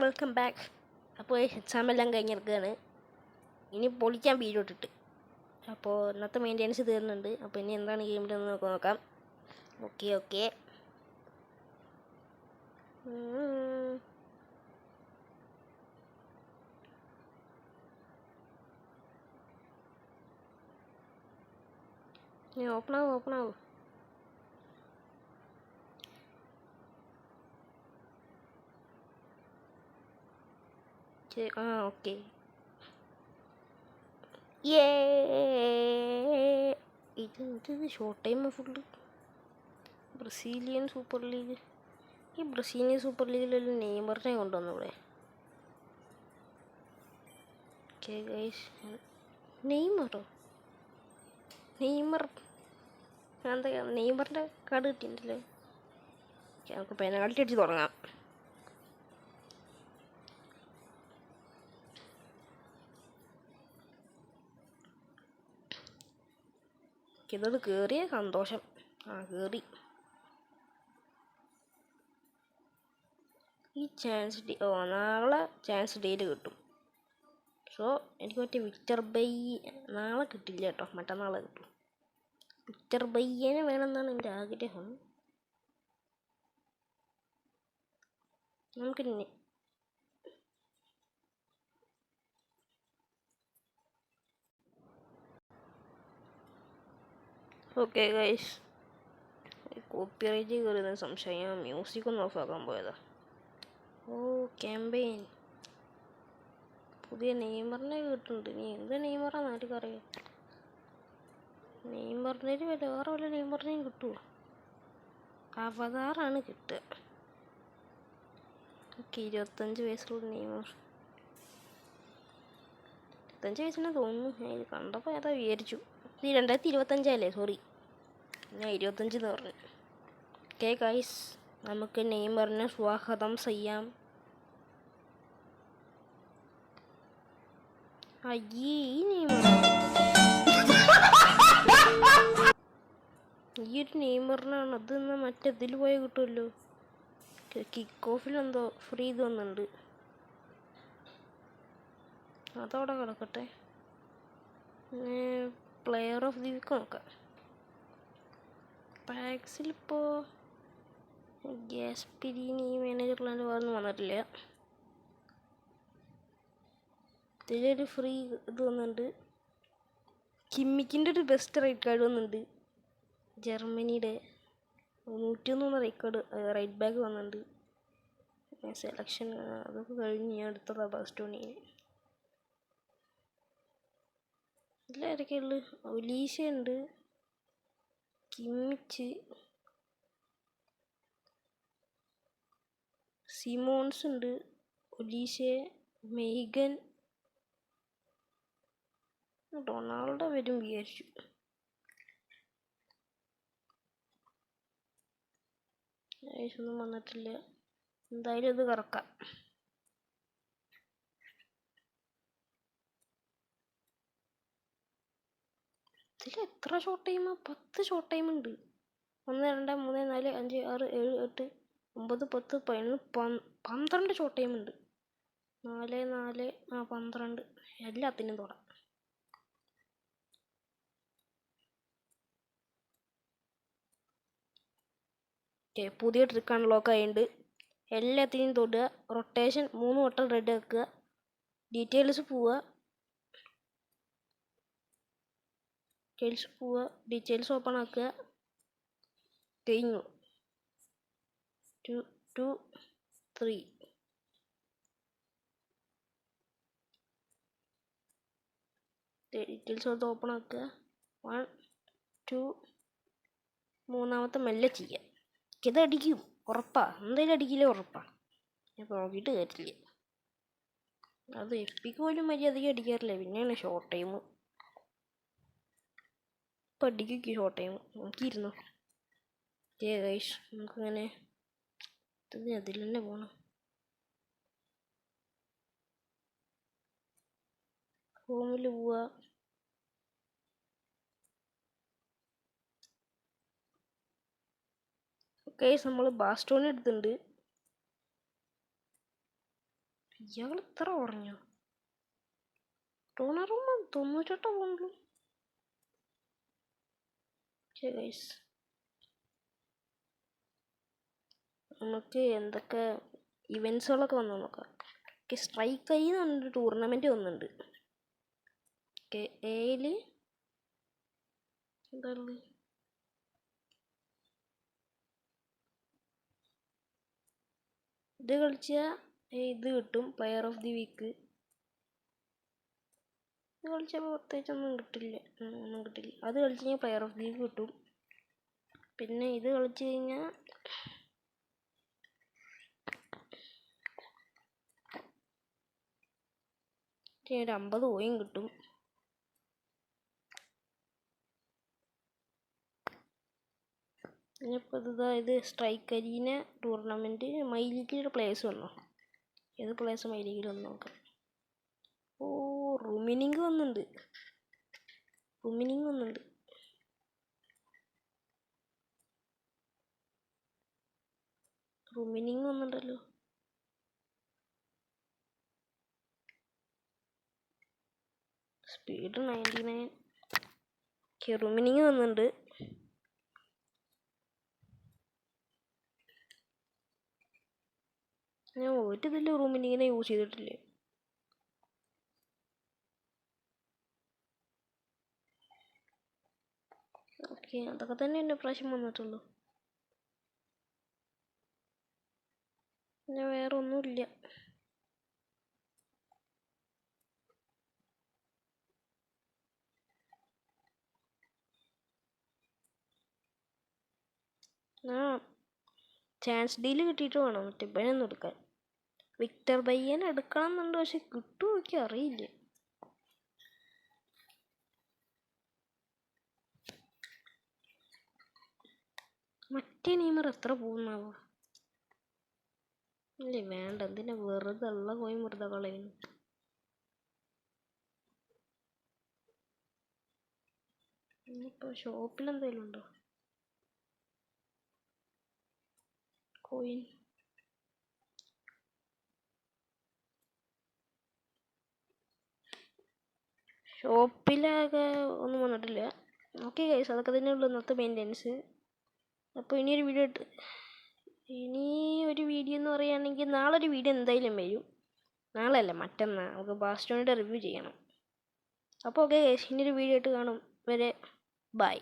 Welcome back. അപ്പോൾ exam എല്ലാം കഴിഞ്ഞിരിക്കുകയാണ്. ഇനി പൊളിക്കാൻ വീഡിയോ ഇട്ടിട്ട്. അപ്പോൾ ഇന്നത്തെ മെയിൻ്റെനൻസ് തീർന്നുണ്ട്. അപ്പോൾ ഇനി എന്താണ് ഗെയിമിലെന്ന് നോക്കാം. ഓക്കെ ഓപ്പൺ ആവും. ഓക്കെ. ഇത് short time full Brazilian super league. ഈ ബ്രസീലിയൻ സൂപ്പർ ലീഗിലൊരു നെയ്മറിനെ കൊണ്ടുവന്നു ഇവിടെ. നെയ്മർ എന്താ നെയ്മറിൻ്റെ കാർഡ് കിട്ടിയിട്ടുണ്ടല്ലേ. നമുക്ക് പെനാൾട്ടി അടിച്ച് തുടങ്ങാം. ഇതോട് കയറിയ സന്തോഷം. കയറി. ഈ ചാൻസ് നാളെ ചാൻസ് ഡേയിൽ കിട്ടും. സോ എനിക്ക് മറ്റേ വിക്ടർ ബൈ നാളെ കിട്ടില്ല കേട്ടോ, മറ്റന്നാളെ കിട്ടും. വിക്ടർ ബയ്യനെ വേണമെന്നാണ് എൻ്റെ ആഗ്രഹം. നമുക്ക് ഓക്കെ ഗൈസ്, കോപ്പിറൈറ്റ് കയറുന്ന സംശയം. മ്യൂസിക് ഒന്ന് ഓഫാക്കാൻ പോയതാ. ക്യാമ്പയിൻ പുതിയ നെയ്മറിനെ കിട്ടുന്നുണ്ട്. നീ എന്ത് നെയ്മറാന്ന് ആർക്കറിയാം. നെയ്മറിന് വേറെ വല്ല നെയ്മറിനെയും കിട്ടുമോ? അവതാറാണ് കിട്ടുക. 25 വയസ്സുള്ള നെയ്മർ. 25 വയസ്സിനെ തോന്നുന്നു. ഞാൻ ഇത് കണ്ടപ്പോൾ ഏതാ വിചാരിച്ചു. ഇത് 2025 സോറി, ഞാൻ 25 പറഞ്ഞു. ഓക്കെ ഗൈസ്, നമുക്ക് നെയ്മറിനെ സ്വാഗതം ചെയ്യാം. ഈ ഒരു നെയ്മറിനാണ്. അത് എന്നാൽ മറ്റേതിൽ പോയ കിട്ടുമല്ലോ. കിക്ക് ഓഫിലെന്തോ ഫ്രീ തോന്നുന്നുണ്ട്. അതവിടെ കിടക്കട്ടെ. പ്ലെയർ ഓഫ് ദി വീക്ക് നോക്കാം. പാക്സിലിപ്പോൾ ഗ്യാസ്പിരിനി മാനേജറിലാണ്ട് വേറൊന്നും വന്നിട്ടില്ല. ഇതിലൊരു ഫ്രീ ഇത് വന്നിട്ടുണ്ട്. കിമ്മിക്കിൻ്റെ ഒരു ബെസ്റ്റ് റൈറ്റ് കാർഡ് വന്നിട്ടുണ്ട്. ജർമ്മനിയുടെ 101 റൈറ്റ് ബാക്ക് വന്നിട്ടുണ്ട്. സെലക്ഷൻ അതൊക്കെ കഴിഞ്ഞ് ഞാൻ എടുത്തതാ ബാസ്റ്റോണിയെ. ഇതിലാരൊക്കെയുള്ളത്? ഒലീശ ഉണ്ട്, കിമ്മിച്ച്, സിമോൺസ് ഉണ്ട്, ഒലീശ, മെയ്ഗൻ, റൊണാൾഡോ വരും വിചാരിച്ചു. ഒന്നും വന്നിട്ടില്ല. എന്തായാലും ഇത് കറക്കാം. ഇതിൽ എത്ര ഷോർട്ട് ടൈമാ? 10 ഷോർട്ട് ടൈം ഉണ്ട്. 1 2 3 4 5 6 7 8 9 10 11 12 ഷോർട്ട് ടൈം ഉണ്ട്. 4 4 12 എല്ലാത്തിനും തൊടാം. പുതിയ ട്രിക്ക് അൺലോക്ക് ആയിട്ടുണ്ട്. എല്ലാത്തിനും തൊടുക. റൊട്ടേഷൻ 3 വട്ടം റെഡ് ആക്കുക. ഡീറ്റെയിൽസ് പോവുക. ഡീറ്റെയിൽസ് ഓപ്പൺ ആക്കുക. കഴിഞ്ഞു. 2 2 3 ഡീറ്റെയിൽസ് കൊടുത്ത് ഓപ്പൺ ആക്കുക. 1 2 മൂന്നാമത്തെ മെല്ലെ ചെയ്യുക. ഇത് അടിക്കും ഉറപ്പാ. എന്തായാലും അടിക്കില്ല ഉറപ്പാ. ഞാൻ നോക്കിയിട്ട് കാര്യമില്ല. അത് എപ്പിക്ക് പോലും മര്യാദയ്ക്ക് അടിക്കാറില്ല. പിന്നെയാണ് ഷോർട്ട് ടൈം. ഇപ്പം അടിക്കും ഷോർട്ട് ടൈം. നോക്കിയിരുന്നു. ഗൈസ്, നമുക്കിങ്ങനെ അതിൽ തന്നെ പോകണം. ഹോമിൽ പോവുക. ഗൈസ്, നമ്മൾ ബാസ്റ്റോണി എടുത്തിട്ടുണ്ട്. ഇയാൾ ഇത്ര കുറഞ്ഞു. ടൂണറും 98 പോകുള്ളൂ. ഗൈസ് നമുക്ക് എന്തൊക്കെ ഇവൻസുകളൊക്കെ വന്നു നോക്കാം. സ്ട്രൈക്ക് ഐ എന്ന് പറഞ്ഞൊരു ടൂർണമെൻറ്റ് വന്നിട്ടുണ്ട്. എയിൽ എന്താണ് ഇത് കളിച്ചാൽ ഇത് കിട്ടും, പ്ലെയർ ഓഫ് ദി വീക്ക്. ഇത് കളിച്ചപ്പോൾ പ്രത്യേകിച്ചൊന്നും കിട്ടില്ല, ഒന്നും കിട്ടില്ല. അത് കളിച്ച് കഴിഞ്ഞാൽ പ്ലെയർ ഓഫ് ദി വീക്ക് കിട്ടും. പിന്നെ ഇത് കളിച്ച് കഴിഞ്ഞാൽ ഒരു 50 കോയിൻ കിട്ടും. ഇനിയിപ്പോൾ ഇത് സ്ട്രൈക്ക് അരീന ടൂർണമെൻറ്റ് മൈ ലീഗിലൊരു പ്ലേയേഴ്സ് വന്നോ. ഏത് പ്ലേയേഴ്സ് മൈ ലീഗിൽ വന്ന് നോക്കാം. ഓ റുമിനിങ് വന്നിട്ടുണ്ട്. റുമിനിങ് വന്നിട്ടുണ്ടല്ലോ. സ്പീഡ് 99. റുമിനിങ് വന്നിട്ടുണ്ട്. ഞാൻ ഒരു ഇതിൽ റുമിനിങ്ങിനെ യൂസ് ചെയ്തിട്ടില്ലേ. ഓക്കെ, അതൊക്കെ തന്നെ എൻ്റെ പ്രാവശ്യം വന്നിട്ടുള്ളൂ. പിന്നെ വേറെ ഒന്നുമില്ല. ചാൻസ് ഡീൽ കിട്ടിയിട്ട് വേണം മറ്റേ ബയ്യൊന്നും എടുക്കാൻ. വിക്ടർ ബയ്യൻ എടുക്കണം എന്നുണ്ട്, പക്ഷെ കിട്ടുമോ എനിക്ക് അറിയില്ല. മറ്റേ നെയ്മർ എത്ര പോകുന്നാവോ. ഇല്ലേ വേണ്ട, എന്തിനാ വെറുതെ ഉള്ള കോയിൻ വെറുതെ കളയുന്നു. ഇനിയിപ്പോൾ ഷോപ്പിൽ എന്തെങ്കിലും ഉണ്ടോ കോയിൻ? ഷോപ്പിലാകെ ഒന്നും വന്നിട്ടില്ല. ഓക്കെ ഗൈസ്, അതൊക്കെ തന്നെയുള്ളൂ ഇന്നത്തെ മെയിൻ്റെനൻസ്. അപ്പോൾ ഇനി ഒരു വീഡിയോ എന്ന് പറയുകയാണെങ്കിൽ നാളെ ഒരു വീഡിയോ എന്തായാലും വരും. നാളെ അല്ല, മറ്റന്നാൾ നമുക്ക് ബാസ്റ്റോണിയുടെ റിവ്യൂ ചെയ്യണം. അപ്പോൾ ഓക്കെ ഗൈസ്, ഇനിയൊരു വീഡിയോ ആയിട്ട് കാണും വരെ ബൈ.